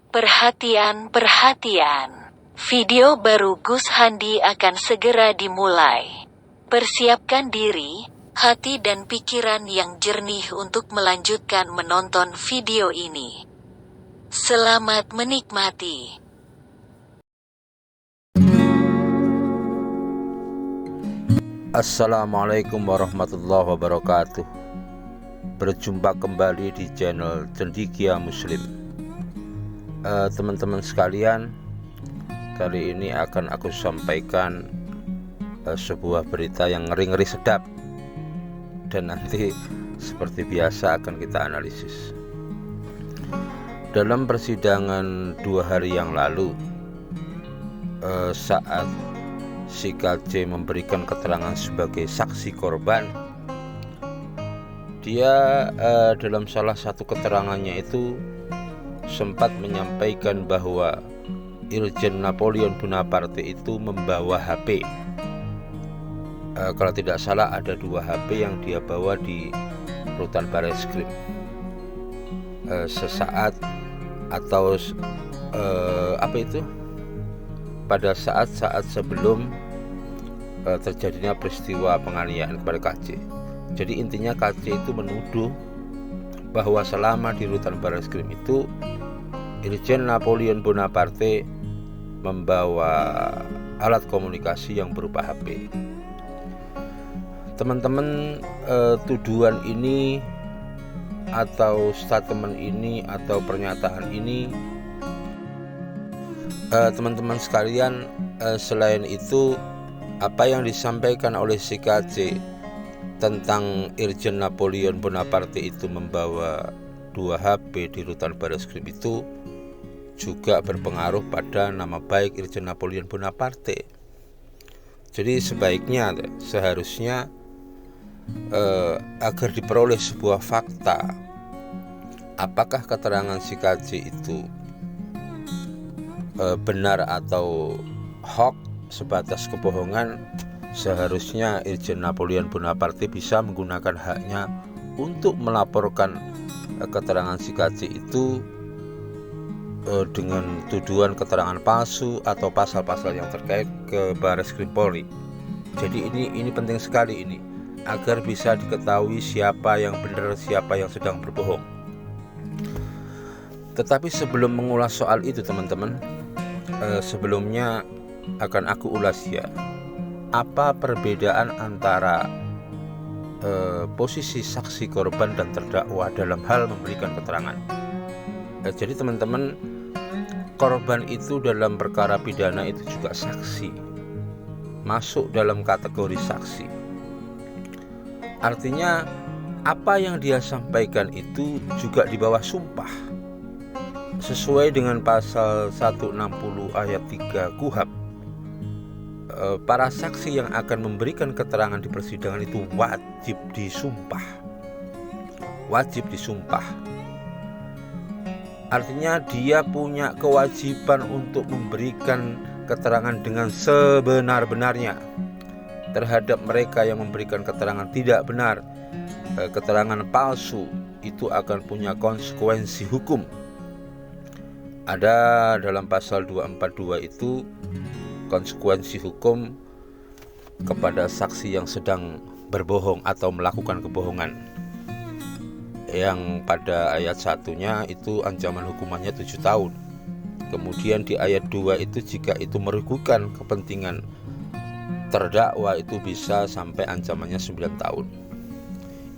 Perhatian, perhatian. Video baru Gus Handi akan segera dimulai. Persiapkan diri, hati dan pikiran yang jernih untuk melanjutkan menonton video ini. Selamat menikmati. Assalamualaikum warahmatullahi wabarakatuh. Berjumpa kembali di channel Cendekia Muslim. Teman-teman sekalian, kali ini akan aku sampaikan sebuah berita yang ngeri-ngeri sedap, dan nanti seperti biasa akan kita analisis. Dalam persidangan 2 hari yang lalu, saat si KC memberikan keterangan sebagai saksi korban, dia dalam salah satu keterangannya itu sempat menyampaikan bahwa Irjen Napoleon Bonaparte itu membawa HP. Kalau tidak salah ada 2 HP yang dia bawa di rutan Bareskrim. Sesaat atau pada saat-saat sebelum terjadinya peristiwa penganiayaan kepada KC. Jadi intinya KC itu menuduh bahwa selama di rutan Bareskrim itu Irjen Napoleon Bonaparte membawa alat komunikasi yang berupa HP. Teman-teman, tuduhan ini atau statement ini atau pernyataan ini, teman-teman sekalian, selain itu apa yang disampaikan oleh si KC tentang Irjen Napoleon Bonaparte itu membawa 2 HP di rutan Bareskrim itu juga berpengaruh pada nama baik Irjen Napoleon Bonaparte. Jadi seharusnya agar diperoleh sebuah fakta apakah keterangan si KC itu benar atau hoax, sebatas kebohongan, seharusnya Irjen Napoleon Bonaparte bisa menggunakan haknya untuk melaporkan keterangan si KC itu dengan tuduhan keterangan palsu atau pasal-pasal yang terkait ke Bareskrim Polri. Jadi ini penting sekali ini, agar bisa diketahui siapa yang benar, siapa yang sedang berbohong. Tetapi sebelum mengulas soal itu, teman-teman, sebelumnya akan aku ulas ya, apa perbedaan antara posisi saksi korban dan terdakwa dalam hal memberikan keterangan. Jadi teman-teman, korban itu dalam perkara pidana itu juga saksi, masuk dalam kategori saksi. Artinya apa yang dia sampaikan itu juga di bawah sumpah, sesuai dengan pasal 160 ayat 3 KUHP. Para saksi yang akan memberikan keterangan di persidangan itu wajib disumpah. Artinya dia punya kewajiban untuk memberikan keterangan dengan sebenar-benarnya. Terhadap mereka yang memberikan keterangan tidak benar, keterangan palsu, itu akan punya konsekuensi hukum. Ada dalam pasal 242 itu konsekuensi hukum kepada saksi yang sedang berbohong atau melakukan kebohongan, yang pada ayat 1-nya itu ancaman hukumannya 7 tahun. Kemudian di ayat 2 itu jika itu merugikan kepentingan terdakwa itu bisa sampai ancamannya 9 tahun.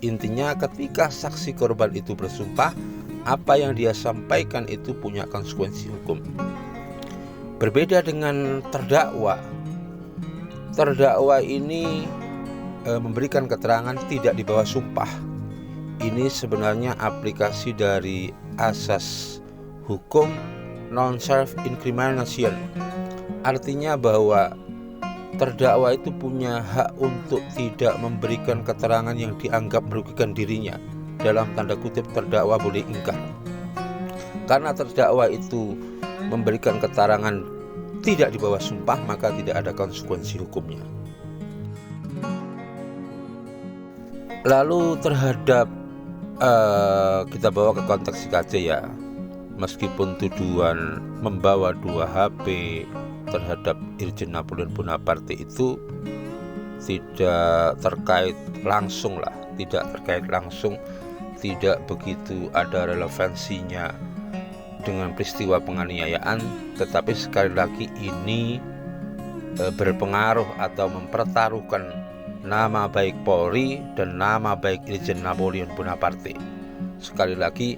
Intinya ketika saksi korban itu bersumpah, apa yang dia sampaikan itu punya konsekuensi hukum. Berbeda dengan terdakwa. Terdakwa ini memberikan keterangan tidak di bawah sumpah. Ini sebenarnya aplikasi dari asas hukum non-self-incrimination. Artinya bahwa terdakwa itu punya hak untuk tidak memberikan keterangan yang dianggap merugikan dirinya. Dalam tanda kutip, terdakwa boleh ingkar. Karena terdakwa itu memberikan keterangan tidak di bawah sumpah, maka tidak ada konsekuensi hukumnya. Lalu terhadap kita bawa ke konteks KC ya, meskipun tuduhan membawa 2 HP terhadap Irjen Napoleon Bonaparte itu tidak terkait langsung, tidak begitu ada relevansinya dengan peristiwa penganiayaan, tetapi sekali lagi ini berpengaruh atau mempertaruhkan nama baik Polri dan nama baik Irjen Napoleon Bonaparte. Sekali lagi,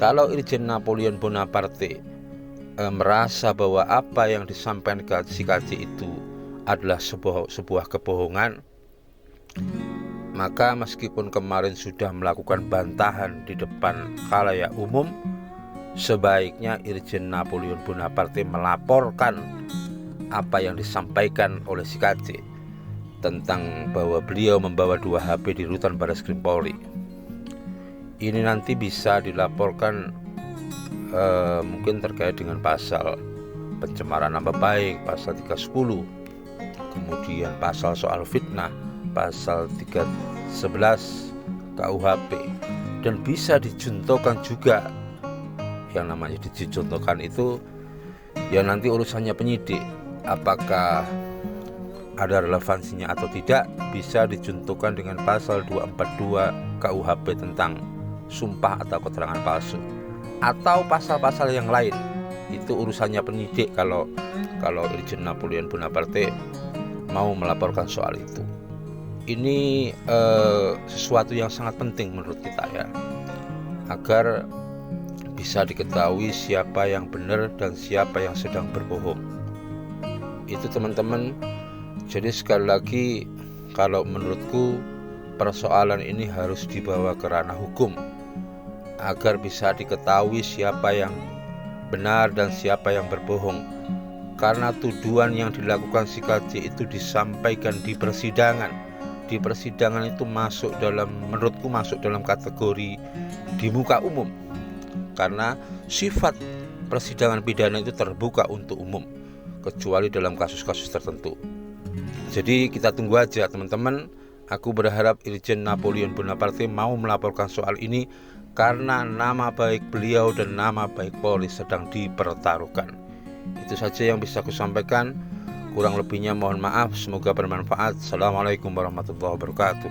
kalau Irjen Napoleon Bonaparte merasa bahwa apa yang disampaikan si KJ itu adalah sebuah kebohongan, maka meskipun kemarin sudah melakukan bantahan di depan khalayak umum, sebaiknya Irjen Napoleon Bonaparte melaporkan apa yang disampaikan oleh si KJ tentang bahwa beliau membawa 2 HP di rutan Barreskrim Polri. Ini nanti bisa dilaporkan mungkin terkait dengan pasal pencemaran nama baik, pasal 310, kemudian pasal soal fitnah, pasal 311 KUHP, dan bisa dijuntokan juga. Yang namanya dijuntokan itu ya nanti urusannya penyidik, apakah ada relevansinya atau tidak, bisa dijuntokan dengan pasal 242 KUHP tentang sumpah atau keterangan palsu, atau pasal-pasal yang lain. Itu urusannya penyidik kalau Irjen Napoleon Bonaparte mau melaporkan soal itu. Ini sesuatu yang sangat penting menurut kita ya, agar bisa diketahui siapa yang benar dan siapa yang sedang berbohong. Itu teman-teman. Jadi sekali lagi, kalau menurutku persoalan ini harus dibawa ke ranah hukum agar bisa diketahui siapa yang benar dan siapa yang berbohong. Karena tuduhan yang dilakukan si KJ itu disampaikan di persidangan. Di persidangan itu menurutku masuk dalam kategori di muka umum. Karena sifat persidangan pidana itu terbuka untuk umum, kecuali dalam kasus-kasus tertentu. Jadi kita tunggu aja teman-teman. Aku berharap Irjen Napoleon Bonaparte mau melaporkan soal ini, karena nama baik beliau dan nama baik Polri sedang dipertaruhkan. Itu saja yang bisa aku sampaikan. Kurang lebihnya mohon maaf. Semoga bermanfaat. Assalamualaikum warahmatullahi wabarakatuh.